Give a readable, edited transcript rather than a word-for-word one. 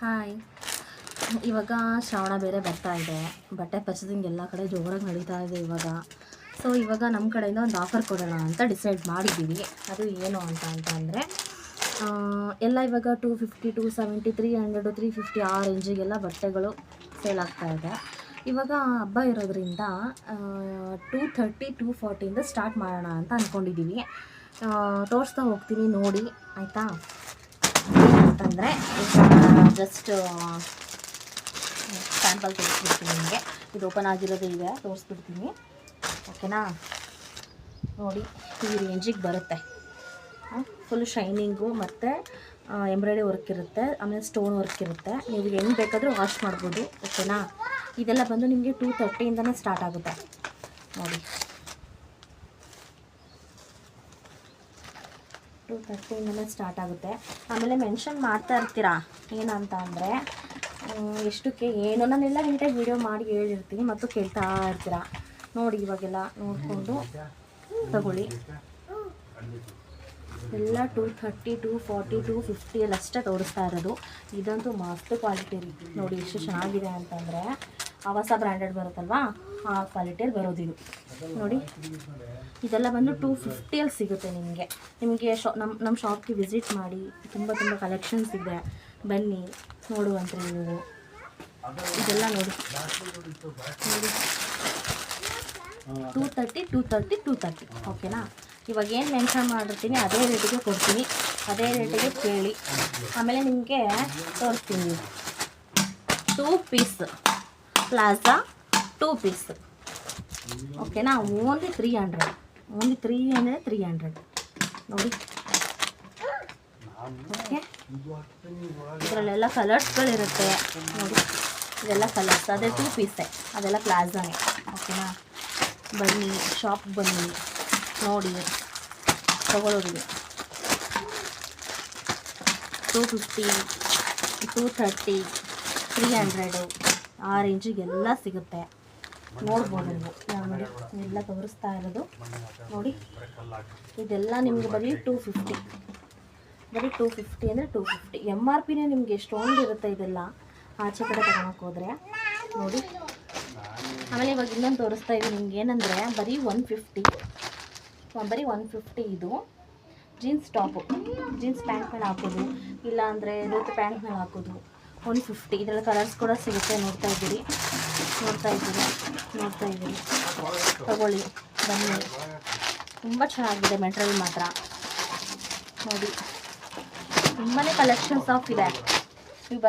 Hi. ಇವಾಗ ಶ್ರಾವಣ ಬೇರೆ ಬರ್ತಾ ಇದೆ. ಬಟ್ಟೆ ಪರ್ಚೇಸಿಂಗ್ ಎಲ್ಲ ಕಡೆ ಜೋರಾಗಿ ನಡೀತಾ ಇದೆ ಇವಾಗ. ಸೊ ಇವಾಗ ನಮ್ಮ ಕಡೆಯಿಂದ ಒಂದು ಆಫರ್ ಕೊಡೋಣ ಅಂತ ಡಿಸೈಡ್ ಮಾಡಿದ್ದೀವಿ. ಅದು ಏನು ಅಂದರೆ ಎಲ್ಲ ಇವಾಗ 250, 270, 300, 350 ಆ ರೇಂಜಿಗೆಲ್ಲ ಬಟ್ಟೆಗಳು ಸೇಲ್ ಆಗ್ತಾ ಇದೆ. ಇವಾಗ ಹಬ್ಬ ಇರೋದ್ರಿಂದ 230, 240ಇಂದ ಸ್ಟಾರ್ಟ್ ಮಾಡೋಣ ಅಂತ ಅಂದ್ಕೊಂಡಿದ್ದೀವಿ. ತೋರಿಸ್ತಾ ಹೋಗ್ತೀನಿ ನೋಡಿ, ಆಯಿತಾ? ಅಂತಂದರೆ ಜಸ್ಟ್ ಸ್ಯಾಂಪಲ್ ತೋರಿಸ್ಬಿಡ್ತೀನಿ ನಿಮಗೆ. ಇದು ಓಪನ್ ಆಗಿರೋದು ಇದೆ, ತೋರಿಸ್ಬಿಡ್ತೀನಿ. ಓಕೆನಾ? ನೋಡಿ, ಈ ರೇಂಜಿಗೆ ಬರುತ್ತೆ. ಫುಲ್ ಶೈನಿಂಗು ಮತ್ತು ಎಂಬ್ರಾಯ್ಡ್ರಿ ವರ್ಕ್ ಇರುತ್ತೆ, ಆಮೇಲೆ ಸ್ಟೋನ್ ವರ್ಕ್ ಇರುತ್ತೆ. ನೀವು ಹೆಂಗೆ ಬೇಕಾದರೂ ವಾಶ್ ಮಾಡ್ಬೋದು. ಓಕೆನಾ? ಇದೆಲ್ಲ ಬಂದು ನಿಮಗೆ 230ಇಂದನೇ ಸ್ಟಾರ್ಟ್ ಆಗುತ್ತೆ. ನೋಡಿ, 230ಇಂದನೇ ಸ್ಟಾರ್ಟ್ ಆಗುತ್ತೆ. ಆಮೇಲೆ ಮೆನ್ಷನ್ ಮಾಡ್ತಾ ಇರ್ತೀರಾ ಏನಂತ ಅಂದರೆ ಎಷ್ಟಕ್ಕೆ ಏನು, ನಾನೆಲ್ಲ ನೀಟಾಗಿ ವೀಡಿಯೋ ಮಾಡಿ ಹೇಳಿರ್ತೀನಿ ಮತ್ತು ಕೇಳ್ತಾ ಇರ್ತೀರಾ. ನೋಡಿ, ಇವಾಗೆಲ್ಲ ನೋಡಿಕೊಂಡು ತಗೊಳ್ಳಿ. ಎಲ್ಲ 230, 240, 250 ಅಲ್ಲಿ ಅಷ್ಟೇ ತೋರಿಸ್ತಾ ಇರೋದು. ಇದಂತೂ ಮಸ್ತ್ ಕ್ವಾಲಿಟಿ ರೀ. ನೋಡಿ ಎಷ್ಟು ಚೆನ್ನಾಗಿದೆ ಅಂತಂದರೆ ಆವಾಸ ಬ್ರ್ಯಾಂಡೆಡ್ ಬರುತ್ತಲ್ವಾ, ಆ ಕ್ವಾಲಿಟಿಯಲ್ಲಿ ಬರೋದಿದು. ನೋಡಿ, ಇದೆಲ್ಲ ಬಂದು 250ಅಲ್ಲಿ ಸಿಗುತ್ತೆ ನಿಮಗೆ. ನಮ್ಮ ಶಾಪ್ಗೆ ವಿಸಿಟ್ ಮಾಡಿ, ತುಂಬ ಕಲೆಕ್ಷನ್ಸ್ ಇದೆ. ಬನ್ನಿ ನೋಡುವಂತ್ರಿ ನೀವು. ಇದೆಲ್ಲ ನೋಡಿ 230, 230. ಓಕೆನಾ? ಇವಾಗ ಏನು ಮೆನ್ಷನ್ ಮಾಡಿರ್ತೀನಿ ಅದೇ ರೇಟಿಗೆ ಕೊಡ್ತೀನಿ, ಅದೇ ರೇಟಿಗೆ ಕೇಳಿ. ಆಮೇಲೆ ನಿಮಗೆ ತೋರಿಸ್ತೀನಿ. 2 ಪೀಸ್ ಪ್ಲಾಜಾ 2 ಪೀಸ್. ಓಕೆನಾ? ಓನ್ಲಿ 300. ಓನ್ಲಿ 300 ನೋಡಿ. ಓಕೆ, ಇದರಲ್ಲೆಲ್ಲ ಕಲರ್ಸ್ಗಳಿರುತ್ತೆ ನೋಡಿ. ಇದೆಲ್ಲ ಕಲರ್ಸ್, ಅದೇ 2 ಪೀಸೇ, ಅದೆಲ್ಲ ಪ್ಲಾಜಾನೇ. ಓಕೆನಾ? ಬನ್ನಿ, ಶಾಪ್ ಬನ್ನಿ, ನೋಡಿ ತಗೊಳ್ಳೋದು. 250, 230, 300 ಆ ರೇಂಜಿಗೆಲ್ಲ ಸಿಗುತ್ತೆ. ನೋಡ್ಬೋದು ನೀವು. ನೋಡಿ, ಎಲ್ಲ ತೋರಿಸ್ತಾ ಇರೋದು ನೋಡಿ. ಇದೆಲ್ಲ ನಿಮಗೆ ಬರೀ 250, ಬರೀ 250 ಅಂದರೆ 250. MRPನೇ ನಿಮಗೆ ಎಷ್ಟೊಂದು ಇರುತ್ತೆ ಇದೆಲ್ಲ ಆಚೆ ಕಡೆ ತಗೊಳಕ್ಕೆ ಹೋದರೆ. ನೋಡಿ, ಆಮೇಲೆ ಇವಾಗ ಇನ್ನೊಂದು ತೋರಿಸ್ತಾ ಇದ್ದೀನಿ ನಿಮ್ಗೆ. ಏನಂದರೆ ಬರೀ 150 ಇದು ಜೀನ್ಸ್ ಟಾಪು, ಜೀನ್ಸ್ ಪ್ಯಾಂಟ್ ಮೇಲೆ ಹಾಕೋದು, ಇಲ್ಲಾಂದರೆ ಧೋತಿ ಪ್ಯಾಂಟ್ ಮೇಲೆ ಹಾಕೋದು. 150. ಇದರಲ್ಲಿ ಕಲರ್ಸ್ ಕೂಡ ಸಿಗುತ್ತೆ. ನೋಡ್ತಾ ಇದ್ದೀರಿ ತಗೊಳ್ಳಿ, ಬನ್ನಿ. ತುಂಬ ಚೆನ್ನಾಗಿದೆ ಮೆಟೀರಿಯಲ್ ಮಾತ್ರ. ನೋಡಿ, ತುಂಬಾ ಕಲೆಕ್ಷನ್ಸ್ ಆಫ್ ಇದೆ. ನೀವು